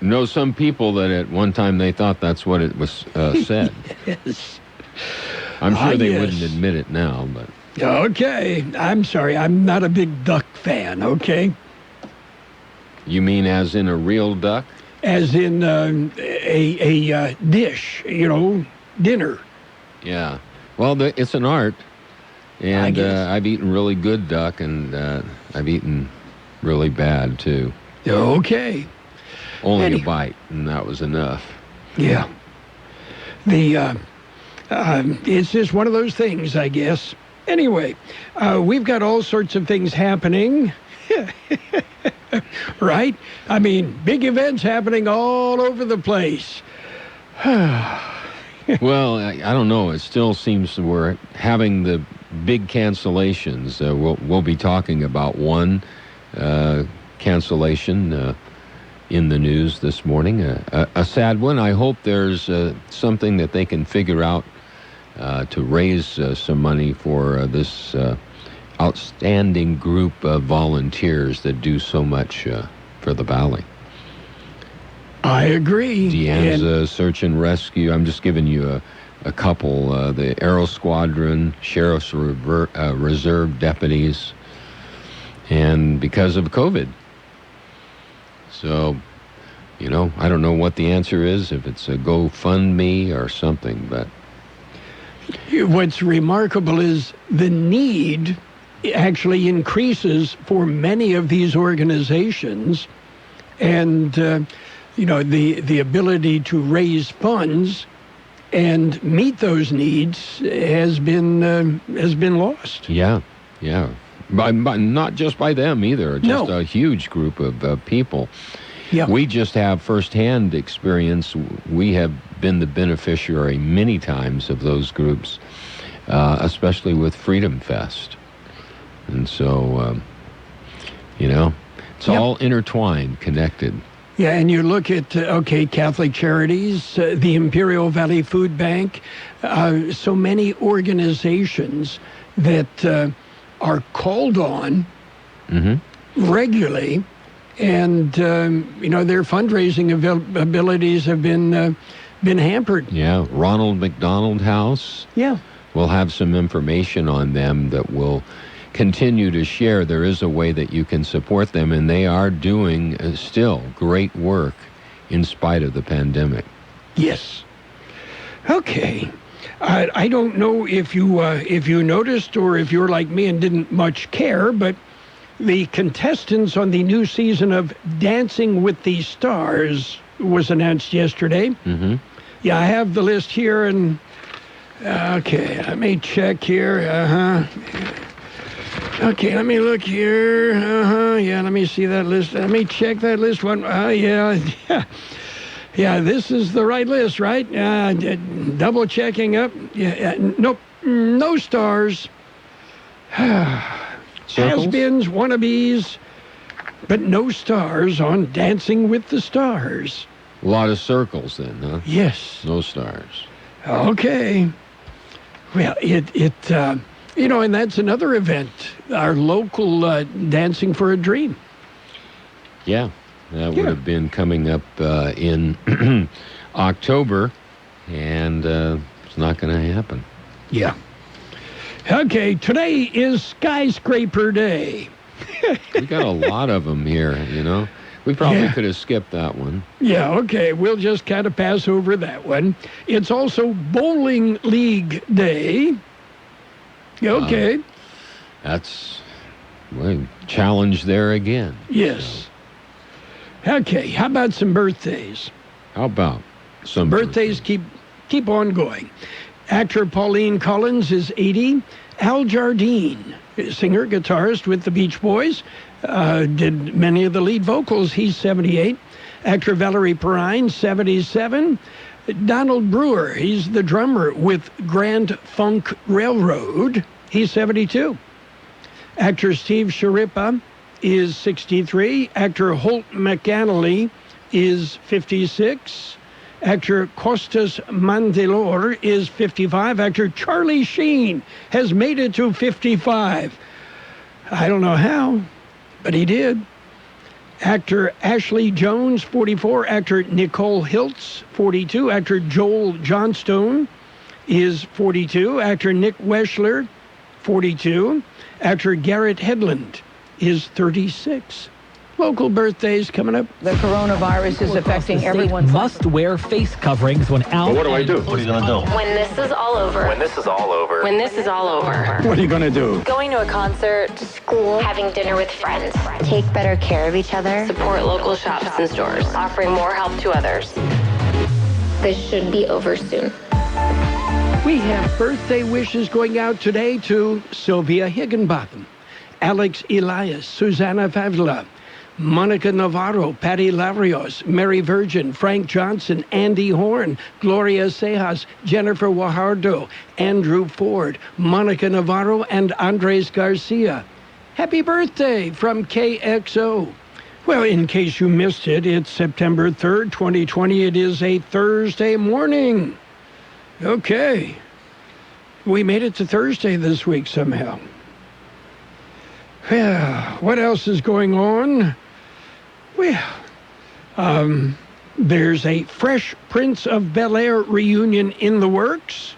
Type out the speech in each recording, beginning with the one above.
know some people that at one time they thought that's what it was said. Yes. I'm sure they yes. wouldn't admit it now, but... Okay. I'm sorry. I'm not a big duck fan, okay? You mean as in a real duck? As in a dish, dinner. Yeah. Well, it's an art. And I've eaten really good duck, and I've eaten really bad, too. Okay. Only a bite, and that was enough. Yeah. It's just one of those things, I guess. Anyway, we've got all sorts of things happening. Right? I mean, big events happening all over the place. Well, I don't know. It still seems we're having the big cancellations. We'll be talking about one cancellation in the news this morning. A sad one. I hope there's something that they can figure out to raise some money for this outstanding group of volunteers that do so much for the Valley. I agree. Deanza Search and Rescue. I'm just giving you a couple. The Aero Squadron, Sheriff's Reserve deputies, and because of COVID. So, I don't know what the answer is, if it's a GoFundMe or something, but... What's remarkable is the need actually increases for many of these organizations, and the ability to raise funds and meet those needs has been lost. Yeah. But not just by them either. Just a huge group of people. Yeah. We just have firsthand experience. We have been the beneficiary many times of those groups, especially with Freedom Fest. And so, it's all intertwined, connected. Yeah, and you look at, Catholic Charities, the Imperial Valley Food Bank, so many organizations that are called on regularly, and, their fundraising abilities have been hampered. Yeah, Ronald McDonald House. Yeah. We'll have some information on them that will continue to share. There is a way that you can support them, and they are doing still great work in spite of the pandemic. Yes. Okay. I don't know if you noticed or if you're like me and didn't much care, but the contestants on the new season of Dancing with the Stars was announced yesterday. Mm-hmm. Yeah, I have the list here, and okay, let me check here. Okay, let me look here. Yeah, let me see that list. Let me check that list. Yeah, this is the right list, right? Double checking up. Nope, no stars. Has-beens, wannabes, but no stars on Dancing with the Stars. A lot of circles then, huh? Yes. No stars. Okay. Well, and that's another event, our local Dancing for a Dream. Yeah, that would have been coming up in October, and it's not going to happen. Yeah. Okay, today is Skyscraper Day. We got a lot of them here, We probably could have skipped that one. Yeah, okay, we'll just kind of pass over that one. It's also Bowling League Day. Okay. That's challenge there again. Yes. So. Okay, how about some birthdays? How about some birthdays? Keep on going. Actor Pauline Collins is 80. Al Jardine, singer, guitarist with the Beach Boys, did many of the lead vocals. He's 78. Actor Valerie Perrine, 77. Donald Brewer, he's the drummer with Grand Funk Railroad. He's 72. Actor Steve Sharippa is 63. Actor Holt McAnally is 56. Actor Costas Mandelor is 55. Actor Charlie Sheen has made it to 55. I don't know how, but he did. Actor Ashley Jones, 44. Actor Nicole Hiltz, 42. Actor Joel Johnstone is 42. Actor Nick Weschler, 42. Actor Garrett Hedlund is 36. Local birthdays coming up. The coronavirus is affecting everyone. Must wear face coverings when out. What do I do? What are you going to do? When this is all over. When this is all over. When this is all over. What are you going to do? Going to a concert. School. Having dinner with friends. Take better care of each other. Support local shops and stores. Offering more help to others. This should be over soon. We have birthday wishes going out today to Sylvia Higginbotham, Alex Elias, Susanna Favla, Monica Navarro, Patty Lavrios, Mary Virgin, Frank Johnson, Andy Horn, Gloria Sejas, Jennifer Wajardo, Andrew Ford, Monica Navarro, and Andres Garcia. Happy birthday from KXO. Well, in case you missed it, it's September 3rd, 2020. It is a Thursday morning. Okay. We made it to Thursday this week somehow. Well, what else is going on? Well, there's a Fresh Prince of Bel-Air reunion in the works.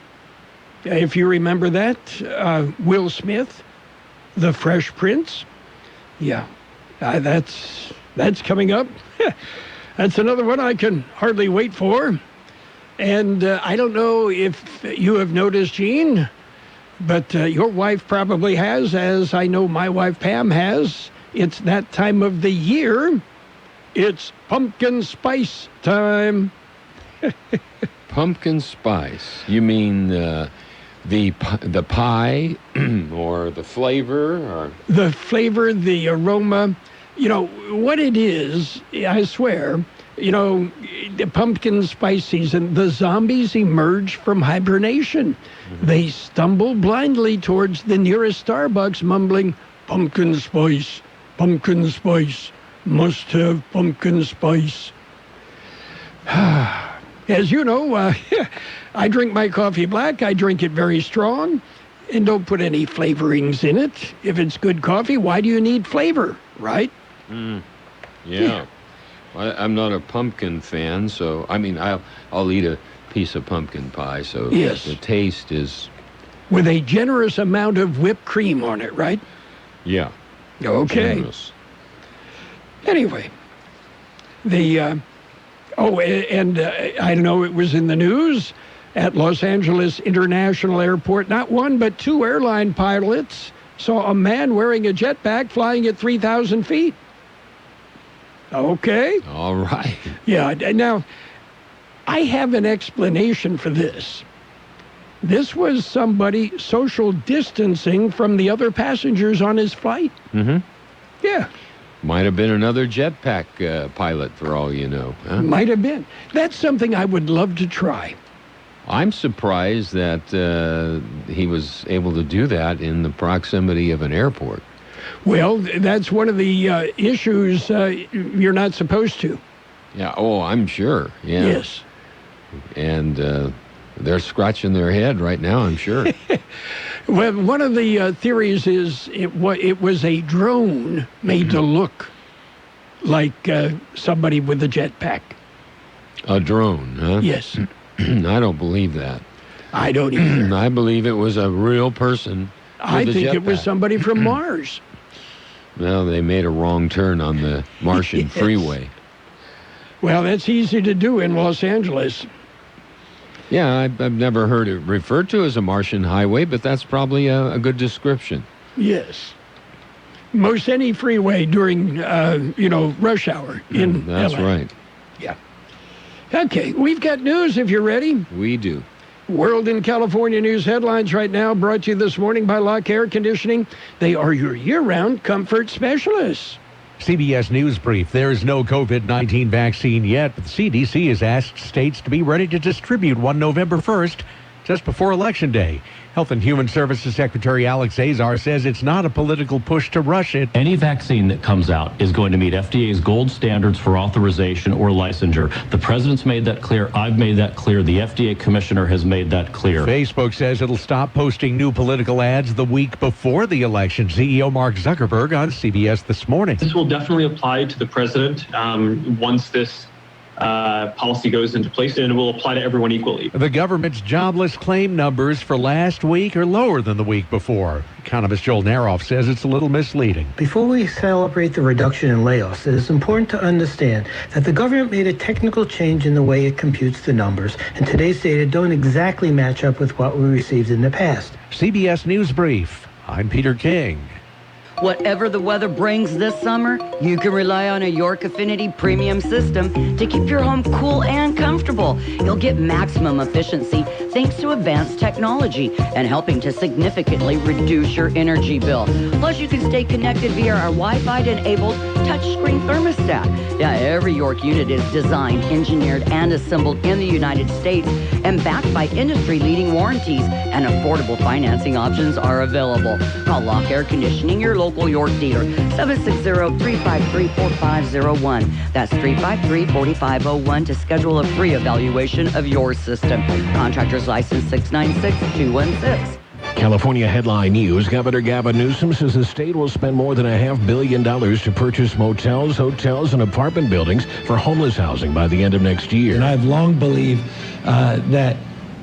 If you remember that, Will Smith, the Fresh Prince. Yeah, that's coming up. That's another one I can hardly wait for. And I don't know if you have noticed, Gene, but your wife probably has, as I know my wife Pam has. It's that time of the year. It's pumpkin spice time. Pumpkin spice. You mean the pie or the flavor? Or the flavor, the aroma. You know, what it is, I swear, you know, the pumpkin spice season, the zombies emerge from hibernation. Mm-hmm. They stumble blindly towards the nearest Starbucks, mumbling, pumpkin spice, must have pumpkin spice. As you know, I drink my coffee black. I drink it very strong and don't put any flavorings in it. If it's good coffee, why do you need flavor, right? Yeah. I'm not a pumpkin fan, so, I mean, I'll eat a piece of pumpkin pie, so yes. The taste is... With a generous amount of whipped cream on it, right? Yeah. Okay. Generous. Anyway, I don't know, it was in the news at Los Angeles International Airport. Not one, but two airline pilots saw a man wearing a jetpack flying at 3,000 feet. Okay. All right. Yeah. Now, I have an explanation for this. This was somebody social distancing from the other passengers on his flight. Mm-hmm. Yeah. Might have been another jetpack pilot, for all you know. Huh? Might have been. That's something I would love to try. I'm surprised that he was able to do that in the proximity of an airport. Well, that's one of the issues you're not supposed to. Yeah, oh, I'm sure. Yeah. Yes. And they're scratching their head right now, I'm sure. Well, one of the theories is it was a drone made to look like somebody with a jetpack. A drone, huh? Yes. I don't believe that. I don't either. I believe it was a real person. I think it was somebody from Mars. Well, they made a wrong turn on the Martian freeway. Well, that's easy to do in Los Angeles. Yeah, I've never heard it referred to as a Martian highway, but that's probably a good description. Yes. Most any freeway during, rush hour in That's LA. right. Yeah. Okay, we've got news if you're ready. We do. World in California news headlines right now, brought to you this morning by Lock Air Conditioning. They are your year-round comfort specialists. CBS News Brief. There is no COVID-19 vaccine yet, but the CDC has asked states to be ready to distribute one November 1st. just before Election Day. Health and Human Services Secretary Alex Azar says it's not a political push to rush it. Any vaccine that comes out is going to meet FDA's gold standards for authorization or licensure. The president's made that clear. I've made that clear. The FDA commissioner has made that clear. Facebook says it'll stop posting new political ads the week before the election. CEO Mark Zuckerberg on CBS This Morning. This will definitely apply to the president once this policy goes into place, and it will apply to everyone equally. The government's jobless claim numbers for last week are lower than the week before. Economist Joel Naroff says it's a little misleading. Before we celebrate the reduction in layoffs, it is important to understand that the government made a technical change in the way it computes the numbers, and today's data don't exactly match up with what we received in the past. CBS News Brief. I'm Peter King. Whatever the weather brings this summer, you can rely on a York Affinity premium system to keep your home cool and comfortable. You'll get maximum efficiency thanks to advanced technology and helping to significantly reduce your energy bill. Plus, you can stay connected via our Wi-Fi-enabled touchscreen thermostat. Yeah, every York unit is designed, engineered, and assembled in the United States and backed by industry-leading warranties, and affordable financing options are available. Call Lock Air Conditioning, your local York dealer, 760-353-4501. That's 353-4501 to schedule a free evaluation of your system. Contractor's license 696-216. California headline news. Governor Gavin Newsom says the state will spend more than $500 million to purchase motels, hotels, and apartment buildings for homeless housing by the end of next year. And I've long believed that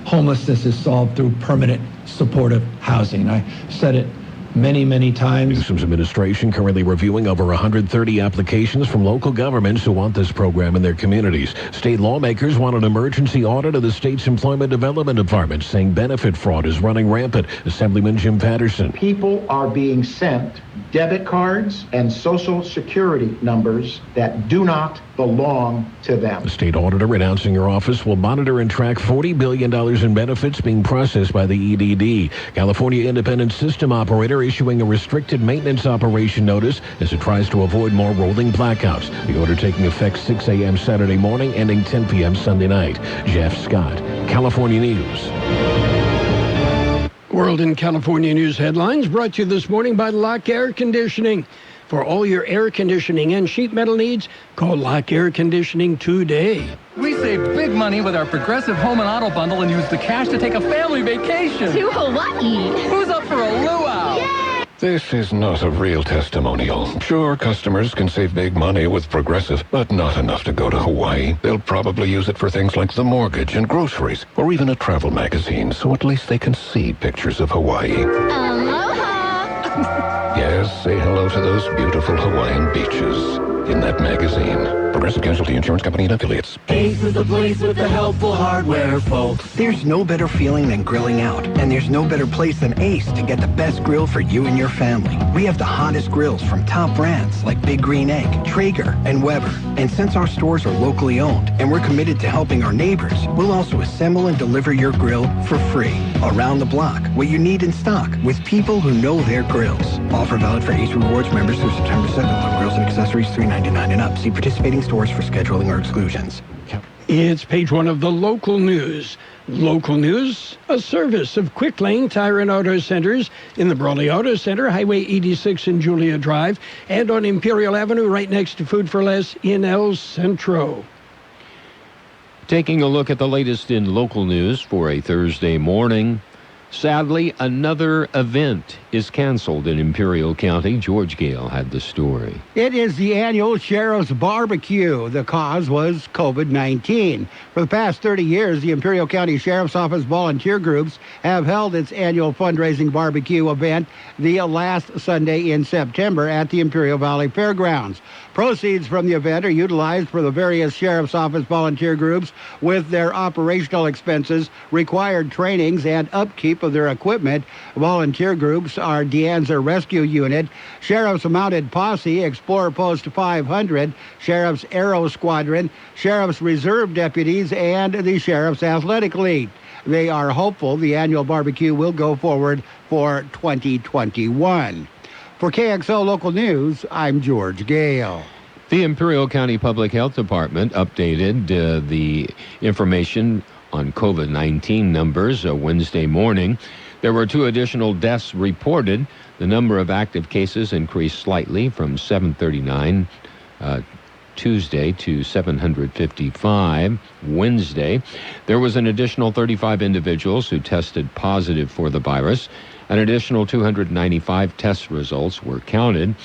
homelessness is solved through permanent supportive housing. I said it many times. Newsom's administration currently reviewing over 130 applications from local governments who want this program in their communities. State lawmakers want an emergency audit of the state's Employment Development Department, saying benefit fraud is running rampant. Assemblyman Jim Patterson. People are being sent debit cards and social security numbers that do not belong to them. The state auditor announcing her office will monitor and track $40 billion in benefits being processed by the EDD. California Independent System Operator issuing a restricted maintenance operation notice as it tries to avoid more rolling blackouts. The order taking effect 6 a.m. Saturday morning, ending 10 p.m. Sunday night. Jeff Scott, California News. World in California News headlines brought to you this morning by Lock Air Conditioning. For all your air conditioning and sheet metal needs, call Lock Air Conditioning today. We save big money with our Progressive Home and Auto Bundle and use the cash to take a family vacation. To Hawaii. Who's up for a luau? Yay! This is not a real testimonial. Sure, customers can save big money with Progressive, but not enough to go to Hawaii. They'll probably use it for things like the mortgage and groceries, or even a travel magazine, so at least they can see pictures of Hawaii. Aloha! Yes, say hello to those beautiful Hawaiian beaches in that magazine. Progressive Casualty Insurance Company and Affiliates. Ace is the place with the helpful hardware, folks. There's no better feeling than grilling out, and there's no better place than Ace to get the best grill for you and your family. We have the hottest grills from top brands like Big Green Egg, Traeger, and Weber. And since our stores are locally owned and we're committed to helping our neighbors, we'll also assemble and deliver your grill for free. Around the block, what you need in stock, with people who know their grills. Offer valid for Ace Rewards members through September 7th on grills and accessories $3.99 and up. See participating stores for scheduling or exclusions. It's page one of the local news. Local news, a service of Quick Lane Tire and Auto Centers in the Brawley Auto Center, Highway 86 and Julia Drive, and on Imperial Avenue right next to Food for Less in El Centro. Taking a look at the latest in local news for a Thursday morning. Sadly, another event is canceled in Imperial County. George Gale had the story. It is the annual Sheriff's Barbecue. The cause was COVID-19. For the past 30 years, the Imperial County Sheriff's Office volunteer groups have held its annual fundraising barbecue event the last Sunday in September at the Imperial Valley Fairgrounds. Proceeds from the event are utilized for the various Sheriff's Office volunteer groups with their operational expenses, required trainings, and upkeep of their equipment. Volunteer groups are Deanza Rescue Unit, Sheriff's Mounted Posse, Explorer Post 500, Sheriff's Aero Squadron, Sheriff's Reserve Deputies, and the Sheriff's Athletic League. They are hopeful the annual barbecue will go forward for 2021. For KXO Local News, I'm George Gale. The Imperial County Public Health Department updated the information on COVID-19 numbers Wednesday morning. There were 2 additional deaths reported. The number of active cases increased slightly from 739 Tuesday to 755 Wednesday. There was an additional 35 individuals who tested positive for the virus. An additional 295 test results were counted.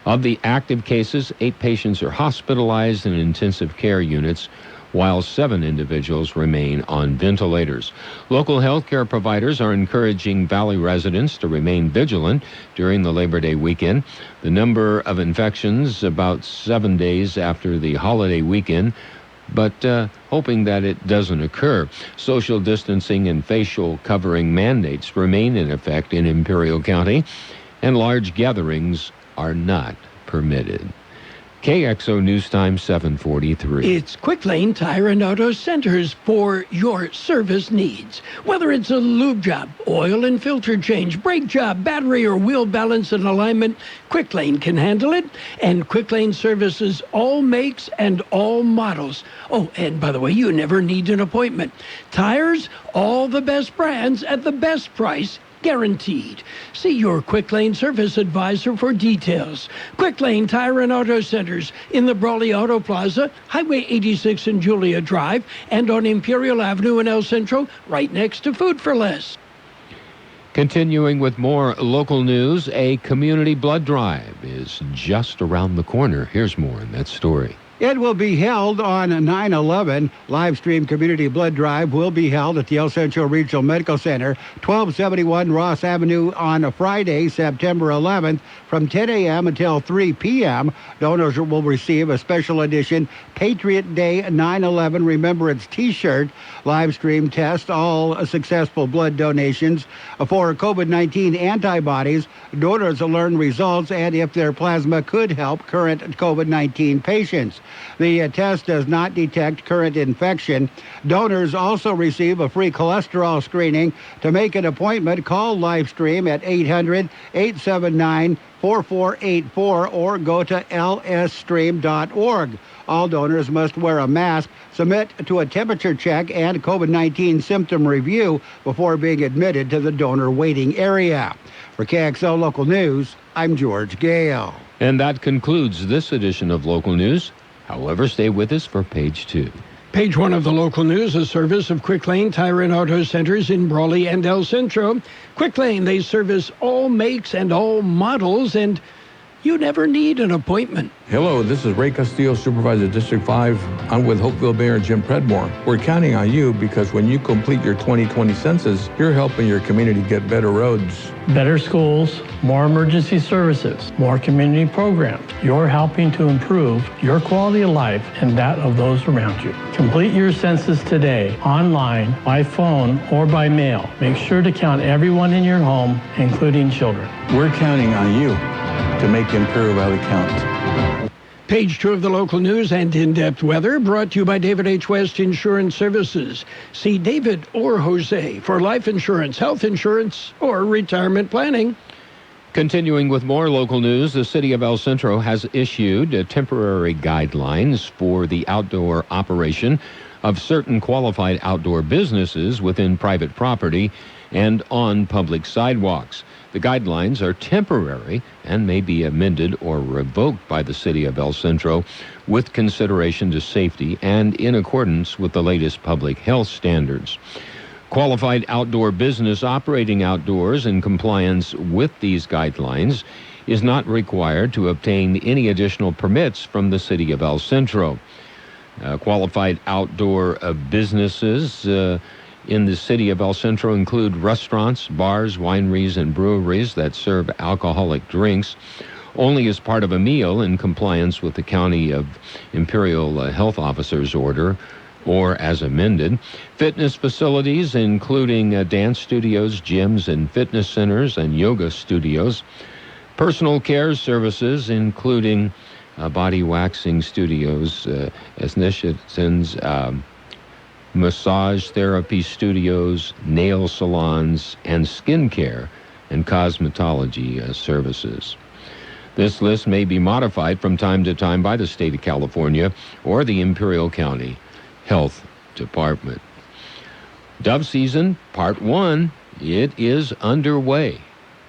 Of the active cases, 8 patients are hospitalized in intensive care units, while 7 individuals remain on ventilators. Local healthcare providers are encouraging Valley residents to remain vigilant during the Labor Day weekend. The number of infections about 7 days after the holiday weekend, but hoping that it doesn't occur. Social distancing and facial covering mandates remain in effect in Imperial County, and large gatherings are not permitted. KXO News Time 7:43. It's Quick Lane Tire and Auto Centers for your service needs. Whether it's a lube job, oil and filter change, brake job, battery or wheel balance and alignment, Quick Lane can handle it. And Quick Lane services all makes and all models. Oh, and by the way, you never need an appointment. Tires, all the best brands at the best price. Guaranteed. See your Quick Lane service advisor for details. Quick Lane Tire and Auto Centers in the Brawley Auto Plaza, Highway 86 and Julia Drive, and on Imperial Avenue in El Centro, right next to Food for Less. Continuing with more local news, a community blood drive is just around the corner. Here's more in that story. It will be held on 9/11. Live stream community blood drive will be held at the El Centro Regional Medical Center, 1271 Ross Avenue on a Friday, September 11th, from 10 a.m. until 3 p.m. Donors will receive a special edition Patriot Day 9/11 Remembrance T-shirt. Live stream test all successful blood donations for COVID-19 antibodies. Donors will learn results and if their plasma could help current COVID-19 patients. The test does not detect current infection. Donors also receive a free cholesterol screening. To make an appointment, call Livestream at 800-879-4484 or go to lsstream.org. All donors must wear a mask, submit to a temperature check and COVID-19 symptom review before being admitted to the donor waiting area. For KXO Local News, I'm George Gale. And that concludes this edition of Local News. However, stay with us for Page 2. Page 1 of the local news, a service of Quick Lane Tire and Auto Centers in Brawley and El Centro. Quick Lane, they service all makes and all models, and you never need an appointment. Hello, this is Ray Castillo, Supervisor District 5. I'm with Hopeville Mayor Jim Predmore. We're counting on you because when you complete your 2020 census, you're helping your community get better roads, better schools, more emergency services, more community programs. You're helping to improve your quality of life and that of those around you. Complete your census today, online, by phone, or by mail. Make sure to count everyone in your home, including children. We're counting on you to make Imperial Valley count. Page 2 of the local news and in-depth weather brought to you by David H. West Insurance Services. See David or Jose for life insurance, health insurance, or retirement planning. Continuing with more local news, the city of El Centro has issued temporary guidelines for the outdoor operation of certain qualified outdoor businesses within private property and on public sidewalks. The guidelines are temporary and may be amended or revoked by the city of El Centro with consideration to safety and in accordance with the latest public health standards. Qualified outdoor business operating outdoors in compliance with these guidelines is not required to obtain any additional permits from the city of El Centro. Qualified outdoor businesses in the city of El Centro include restaurants, bars, wineries, and breweries that serve alcoholic drinks only as part of a meal in compliance with the County of Imperial Health Officer's order or as amended. Fitness facilities including dance studios, gyms, and fitness centers and yoga studios. Personal care services including body waxing studios, estheticians, massage therapy studios, nail salons, and skincare and cosmetology services. This list may be modified from time to time by the state of California or the Imperial County Health Department. Dove season, part 1, it is underway.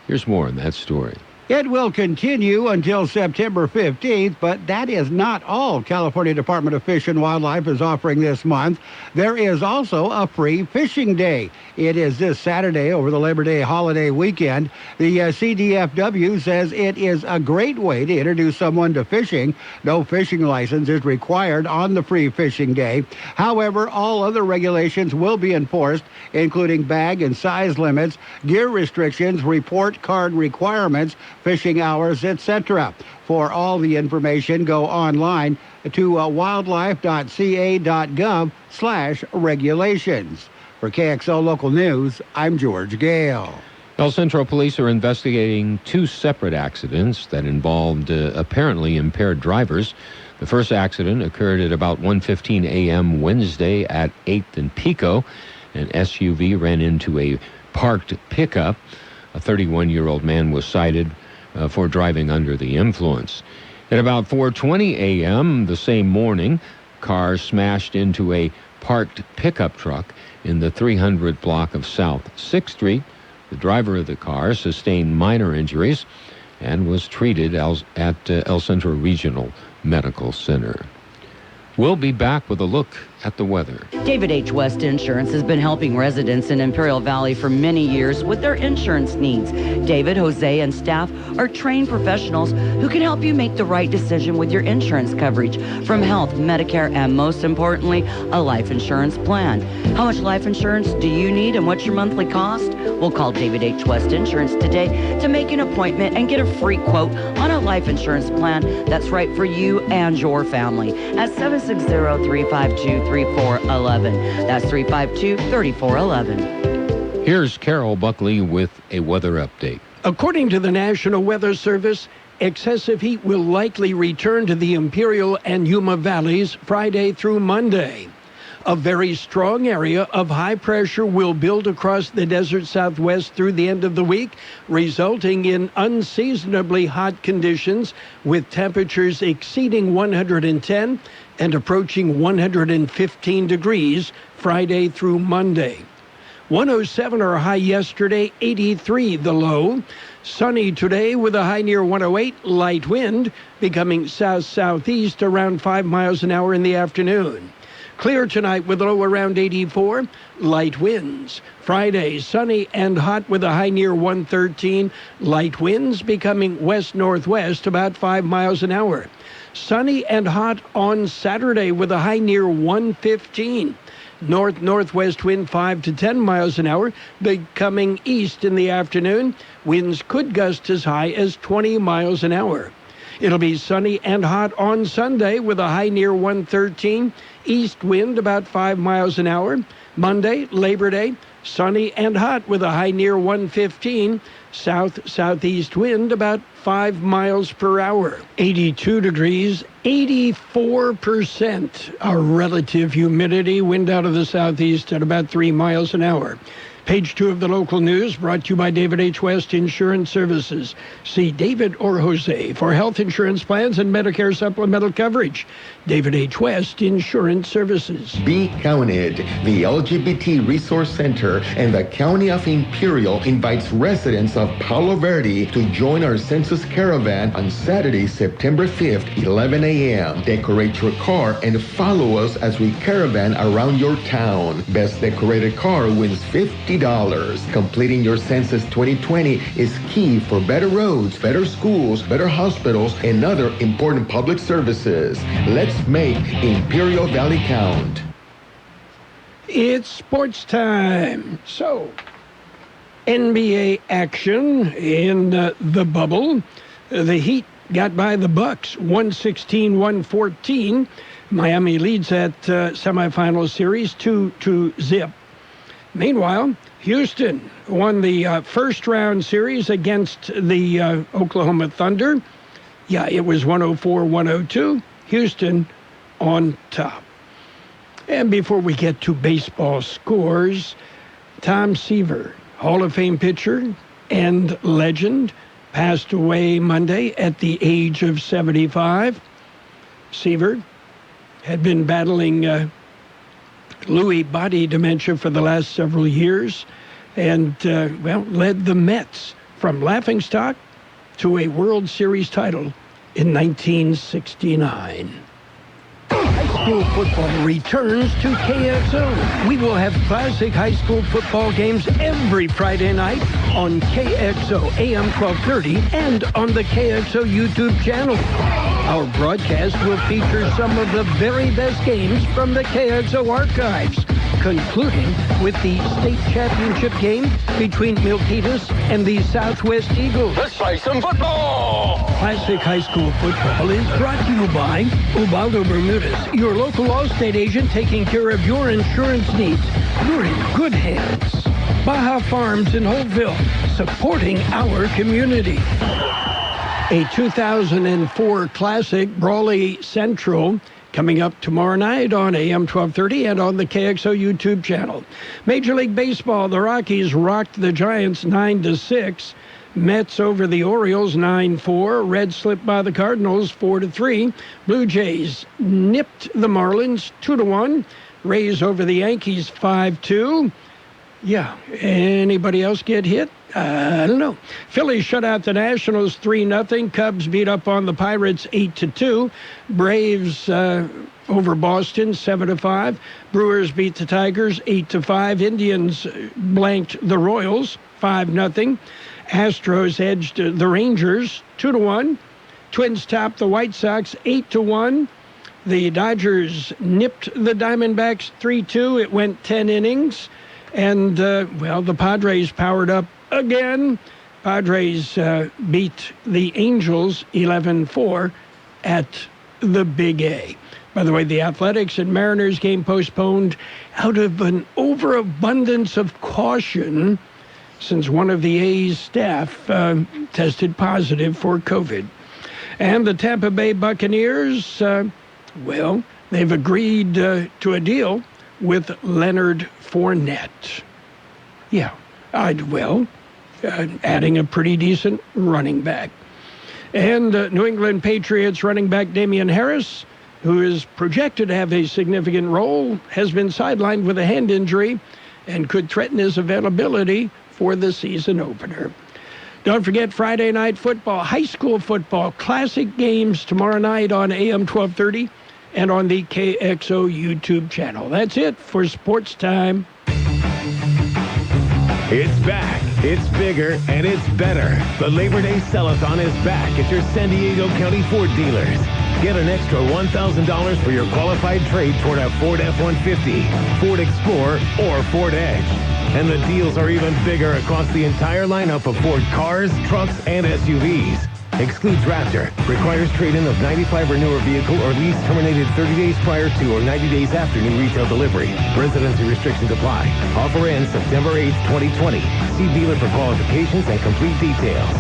Here's more on that story. It will continue until September 15th, but that is not all California Department of Fish and Wildlife is offering this month. There is also a free fishing day. It is this Saturday over the Labor Day holiday weekend. The CDFW says it is a great way to introduce someone to fishing. No fishing license is required on the free fishing day. However, all other regulations will be enforced, including bag and size limits, gear restrictions, report card requirements, fishing hours, etc. For all the information, go online to wildlife.ca.gov/regulations. For KXO Local News, I'm George Gale. El Centro Police are investigating 2 separate accidents that involved apparently impaired drivers. The first accident occurred at about 1:15 a.m. Wednesday at 8th and Pico. An SUV ran into a parked pickup. A 31-year-old man was cited for driving under the influence. At about 4:20 a.m. the same morning, cars smashed into a parked pickup truck in the 300 block of South 6th Street. The driver of the car sustained minor injuries and was treated at El Centro Regional Medical Center. We'll be back with a look at the weather. David H. West Insurance has been helping residents in Imperial Valley for many years with their insurance needs. David, Jose, and staff are trained professionals who can help you make the right decision with your insurance coverage, from health, Medicare, and most importantly, a life insurance plan. How much life insurance do you need and what's your monthly cost? We'll call David H. West Insurance today to make an appointment and get a free quote on a life insurance plan that's right for you and your family at 760-352-3411. That's 352-3411. Here's Carroll Buckley with a weather update. According to the National Weather Service, excessive heat will likely return to the Imperial and Yuma Valleys Friday through Monday. A very strong area of high pressure will build across the desert southwest through the end of the week, resulting in unseasonably hot conditions with temperatures exceeding 110 and approaching 115 degrees Friday through Monday. 107 our high yesterday, 83 the low. Sunny today with a high near 108, light wind becoming south-southeast around 5 miles an hour in the afternoon. Clear tonight with a low around 84, light winds. Friday, sunny and hot with a high near 113, light winds becoming west-northwest about 5 miles an hour. Sunny and hot on Saturday with a high near 115. North-northwest wind 5 to 10 miles an hour, becoming east in the afternoon. Winds could gust as high as 20 miles an hour. It'll be sunny and hot on Sunday with a high near 113. East wind about 5 miles an hour. Monday, Labor Day, sunny and hot with a high near 115. South-southeast wind about 5 miles per hour. 82 degrees, 84% our relative humidity. Wind out of the southeast at about 3 miles an hour. Page 2 of the local news brought to you by David H. West Insurance Services. See David or Jose for health insurance plans and Medicare supplemental coverage. David H. West Insurance Services. Be Counted. The LGBT Resource Center and the County of Imperial invites residents of Palo Verde to join our census caravan on Saturday, September 5th, 11 a.m. Decorate your car and follow us as we caravan around your town. Best decorated car wins $50. Completing your census 2020 is key for better roads, better schools, better hospitals, and other important public services. Let's make Imperial Valley count. It's sports time. So, NBA action in the bubble. The Heat got by the Bucks 116-114. Miami leads that semifinal series 2-0. Meanwhile, Houston won the first round series against the Oklahoma Thunder. Yeah, it was 104-102. Houston on top. And before we get to baseball scores, Tom Seaver, Hall of Fame pitcher and legend, passed away Monday at the age of 75. Seaver had been battling Lewy body dementia for the last several years, and, led the Mets from laughingstock to a World Series title in 1969. High school football returns to KXO. We will have classic high school football games every Friday night on KXO AM 1230 and on the KXO YouTube channel. Our broadcast will feature some of the very best games from the KXO archives, concluding with the state championship game between Milpitas and the Southwest Eagles. Let's play some football! Classic high school football is brought to you by Ubaldo Bermudez, your local Allstate agent taking care of your insurance needs. You're in good hands. Baja Farms in Holtville, supporting our community. A 2004 classic, Brawley Central, coming up tomorrow night on AM 1230 and on the KXO YouTube channel. Major League Baseball, the Rockies rocked the Giants 9-6. Mets over the Orioles 9-4. Reds slipped by the Cardinals 4-3. Blue Jays nipped the Marlins 2-1. Rays over the Yankees 5-2. Yeah, anybody else get hit? I don't know. Phillies shut out the Nationals 3-0. Cubs beat up on the Pirates 8-2. Braves over Boston 7-5. Brewers beat the Tigers 8-5. Indians blanked the Royals 5-0. Astros edged the Rangers 2-1. Twins topped the White Sox 8-1. The Dodgers nipped the Diamondbacks 3-2. It went 10 innings. And, the Padres powered up again. Padres beat the Angels 11-4 at the Big A. By the way, the Athletics and Mariners game postponed out of an overabundance of caution since one of the A's staff tested positive for COVID. And the Tampa Bay Buccaneers, they've agreed to a deal with Leonard Fournette. Yeah, adding a pretty decent running back. And New England Patriots running back Damian Harris, who is projected to have a significant role, has been sidelined with a hand injury and could threaten his availability for the season opener. Don't forget Friday night football, high school football, classic games tomorrow night on AM 1230 and on the KXO YouTube channel. That's it for Sports Time. It's back, it's bigger, and it's better. The Labor Day Sell-a-thon is back at your San Diego County Ford dealers. Get an extra $1,000 for your qualified trade toward a Ford F-150, Ford Explorer, or Ford Edge. And the deals are even bigger across the entire lineup of Ford cars, trucks, and SUVs. Excludes Raptor. Requires trade-in of 95 or newer vehicle or lease terminated 30 days prior to or 90 days after new retail delivery. Residency restrictions apply. Offer ends September 8th, 2020. See dealer for qualifications and complete details.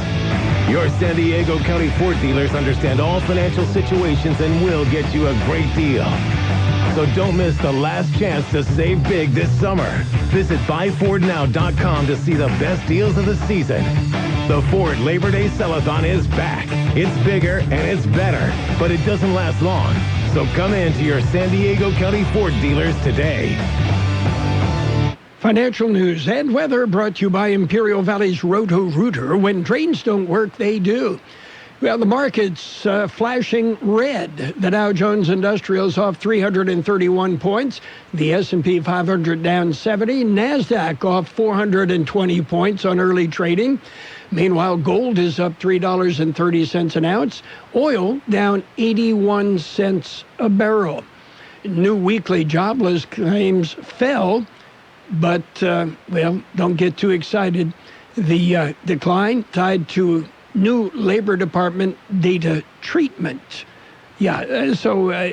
Your San Diego County Ford dealers understand all financial situations and will get you a great deal. So don't miss the last chance to save big this summer. Visit buyfordnow.com to see the best deals of the season. The Ford Labor Day Sell-a-thon is back. It's bigger and it's better, but it doesn't last long. So come in to your San Diego County Ford dealers today. Financial news and weather brought to you by Imperial Valley's Roto-Rooter. When drains don't work, they do. Well, the market's flashing red. The Dow Jones Industrial's off 331 points. The S&P 500 down 70. NASDAQ off 420 points on early trading. Meanwhile, gold is up $3.30 an ounce. Oil down 81 cents a barrel. New weekly jobless claims fell, but, don't get too excited. The decline tied to new Labor Department data treatment. It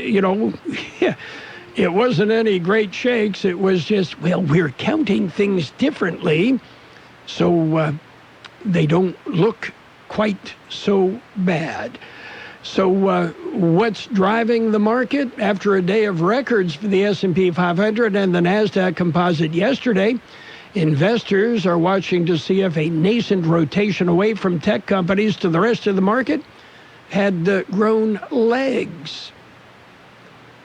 wasn't any great shakes. It was just, we're counting things differently, so they don't look quite so bad. So what's driving the market? After a day of records for the S&P 500 and the NASDAQ composite yesterday, investors are watching to see if a nascent rotation away from tech companies to the rest of the market had grown legs.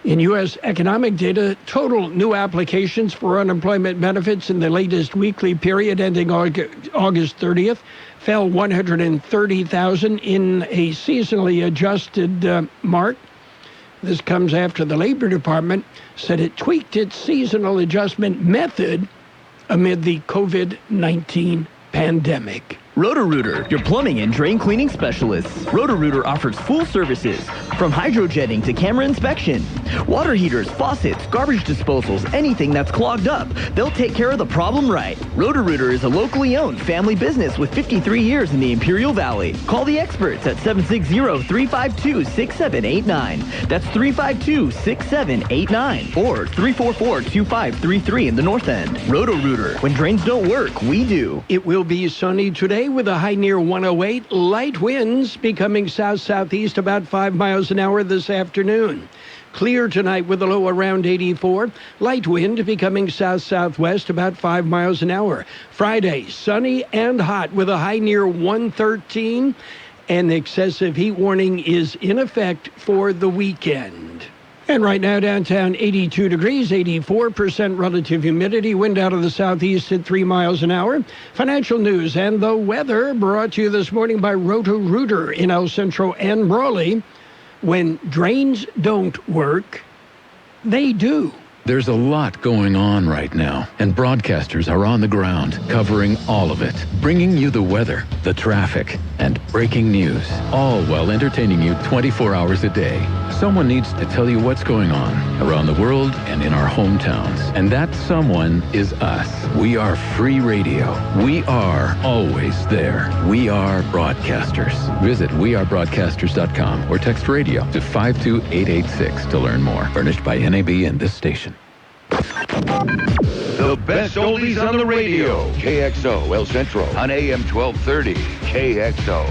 In U.S. economic data, total new applications for unemployment benefits in the latest weekly period ending August 30th fell 130,000 in a seasonally adjusted mark. This comes after the Labor Department said it tweaked its seasonal adjustment method amid the COVID-19 pandemic. Roto-Rooter, your plumbing and drain cleaning specialists. Roto-Rooter offers full services, from hydrojetting to camera inspection. Water heaters, faucets, garbage disposals, anything that's clogged up. They'll take care of the problem right. Roto-Rooter is a locally owned family business with 53 years in the Imperial Valley. Call the experts at 760-352-6789. That's 352-6789 or 344-2533 in the North End. Roto-Rooter. When drains don't work, we do. It will be sunny today with a high near 108. Light winds becoming south-southeast about 5 miles an hour this afternoon. Clear tonight with a low around 84. Light wind becoming south-southwest about 5 miles an hour. Friday, sunny and hot with a high near 113. An excessive heat warning is in effect for the weekend. And right now, downtown, 82 degrees, 84% relative humidity, wind out of the southeast at 3 miles an hour. Financial news and the weather brought to you this morning by Roto-Rooter in El Centro and Brawley. When drains don't work, they do. There's a lot going on right now, and broadcasters are on the ground, covering all of it, bringing you the weather, the traffic, and breaking news, all while entertaining you 24 hours a day. Someone needs to tell you what's going on around the world and in our hometowns, and that someone is us. We are free radio. We are always there. We are broadcasters. Visit wearebroadcasters.com or text radio to 52886 to learn more. Furnished by NAB and this station. The best oldies on the radio. KXO El Centro on AM 1230. KXO.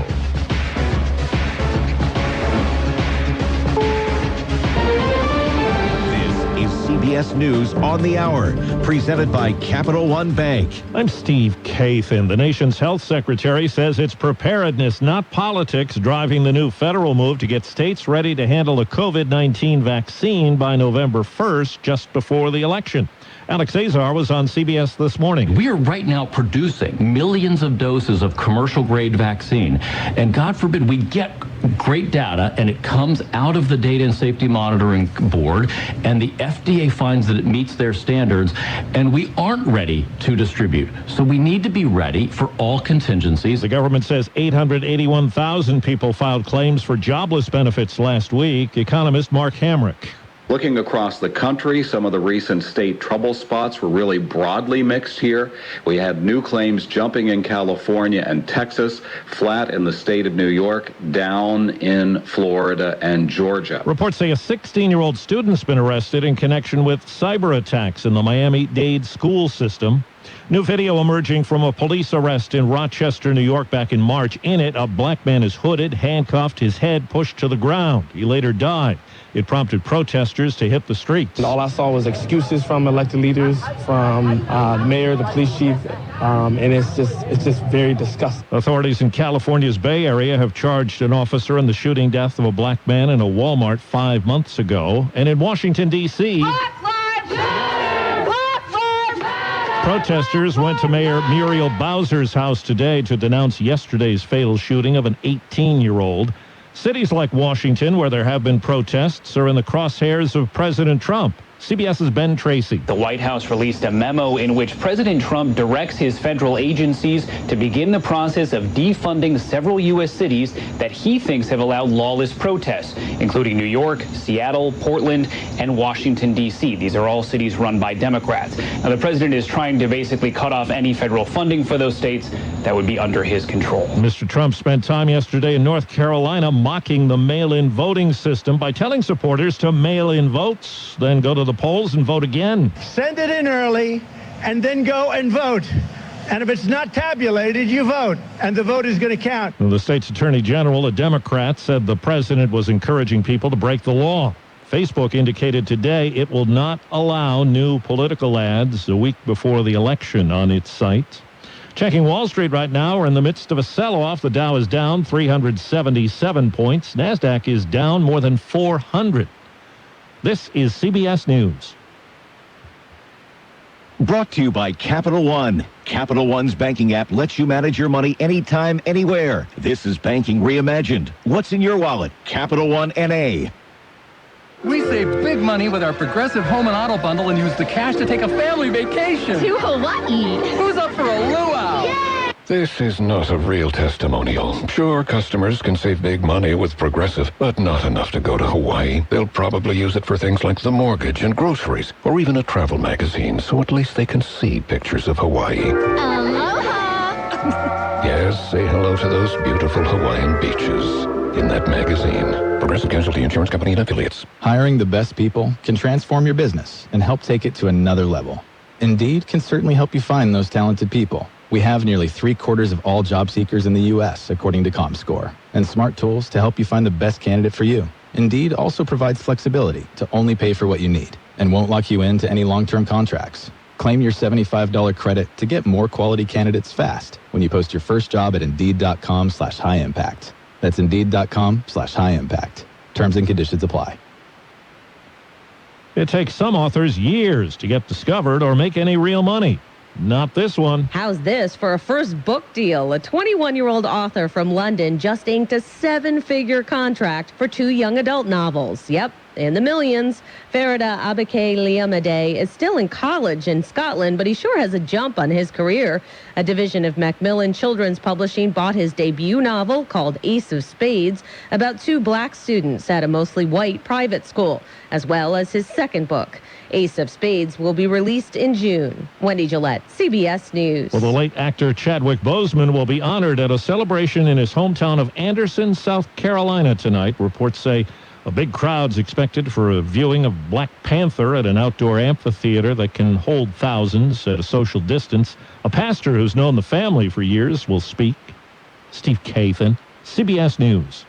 This is CBS News on the Hour, presented by Capital One Bank. I'm Steve Kathan. The nation's health secretary says it's preparedness, not politics, driving the new federal move to get states ready to handle the COVID-19 vaccine by November 1st, just before the election. Alex Azar was on CBS this morning. We are right now producing millions of doses of commercial-grade vaccine. And God forbid we get great data and it comes out of the Data and Safety Monitoring Board and the FDA finds that it meets their standards and we aren't ready to distribute. So we need to be ready for all contingencies. The government says 881,000 people filed claims for jobless benefits last week. Economist Mark Hamrick. Looking across the country, some of the recent state trouble spots were really broadly mixed here. We had new claims jumping in California and Texas, flat in the state of New York, down in Florida and Georgia. Reports say a 16-year-old student's been arrested in connection with cyber attacks in the Miami-Dade school system. New video emerging from a police arrest in Rochester, New York back in March. In it, a black man is hooded, handcuffed, his head pushed to the ground. He later died. It prompted protesters to hit the streets. And all I saw was excuses from elected leaders, from mayor, the police chief, and it's just very disgusting. Authorities in California's Bay Area have charged an officer in the shooting death of a black man in a Walmart 5 months ago. And in Washington, D.C., protesters went to Mayor Muriel Bowser's house today to denounce yesterday's fatal shooting of an 18-year-old. Cities like Washington, where there have been protests, are in the crosshairs of President Trump. CBS's Ben Tracy. The White House released a memo in which President Trump directs his federal agencies to begin the process of defunding several U.S. cities that he thinks have allowed lawless protests, including New York, Seattle, Portland, and Washington, D.C. These are all cities run by Democrats. Now, the president is trying to basically cut off any federal funding for those states that would be under his control. Mr. Trump spent time yesterday in North Carolina mocking the mail-in voting system by telling supporters to mail in votes, then go to the polls and vote again. Send it in early and then go and vote. And if it's not tabulated, you vote, and the vote is going to count. The state's attorney general, a Democrat, said the president was encouraging people to break the law. Facebook indicated today it will not allow new political ads a week before the election on its site. Checking Wall Street right now, we're in the midst of a sell-off. The Dow is down 377 points. NASDAQ is down more than 400. This is CBS News. Brought to you by Capital One. Capital One's banking app lets you manage your money anytime, anywhere. This is banking reimagined. What's in your wallet? Capital One N.A. We save big money with our Progressive Home and Auto Bundle and use the cash to take a family vacation. To Hawaii. Who's up for a luau? Yay! This is not a real testimonial. Sure, customers can save big money with Progressive, but not enough to go to Hawaii. They'll probably use it for things like the mortgage and groceries, or even a travel magazine, so at least they can see pictures of Hawaii. Aloha! Yes, say hello to those beautiful Hawaiian beaches in that magazine. Progressive Casualty Insurance Company and Affiliates. Hiring the best people can transform your business and help take it to another level. Indeed can certainly help you find those talented people. We have nearly 3/4 of all job seekers in the U.S., according to ComScore, and smart tools to help you find the best candidate for you. Indeed also provides flexibility to only pay for what you need and won't lock you into any long-term contracts. Claim your $75 credit to get more quality candidates fast when you post your first job at Indeed.com/high-impact. That's Indeed.com/high-impact. Terms and conditions apply. It takes some authors years to get discovered or make any real money. Not this one. How's this for a first book deal? A 21-year-old author from London just inked a 7-figure contract for 2 young adult novels. Yep, in the millions. Farida Abake-Liamade is still in college in Scotland, but he sure has a jump on his career. A division of Macmillan Children's Publishing bought his debut novel called Ace of Spades about 2 black students at a mostly white private school, as well as his second book. Ace of Spades will be released in June. Wendy Gillette, CBS News. Well, the late actor Chadwick Boseman will be honored at a celebration in his hometown of Anderson, South Carolina tonight. Reports say a big crowd's expected for a viewing of Black Panther at an outdoor amphitheater that can hold thousands at a social distance. A pastor who's known the family for years will speak. Steve Kathan, CBS News.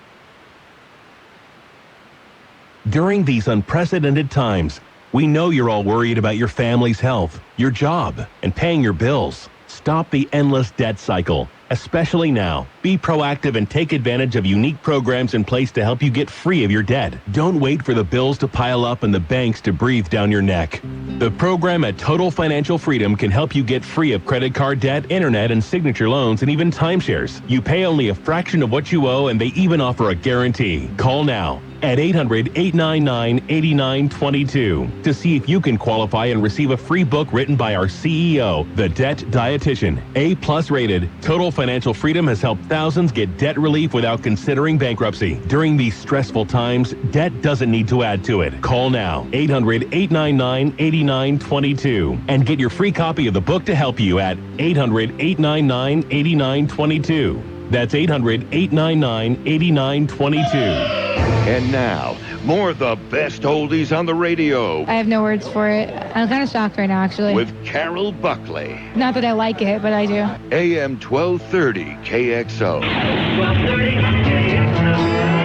During these unprecedented times, we know you're all worried about your family's health, your job, and paying your bills. Stop the endless debt cycle, especially now. Be proactive and take advantage of unique programs in place to help you get free of your debt. Don't wait for the bills to pile up and the banks to breathe down your neck. The program at Total Financial Freedom can help you get free of credit card debt, internet and signature loans, and even timeshares. You pay only a fraction of what you owe, and they even offer a guarantee. Call now at 800-899-8922 to see if you can qualify and receive a free book written by our CEO, the Debt Dietitian. A+ rated, Total Financial Freedom has helped thousands get debt relief without considering bankruptcy. During these stressful times, debt doesn't need to add to it. Call now, 800-899-8922, and get your free copy of the book to help you at 800-899-8922. That's 800-899-8922. And now, more of the best oldies on the radio. I have no words for it. I'm kind of shocked right now, actually. With Carroll Buckley. Not that I like it, but I do. AM 1230 KXO. 1230 KXO.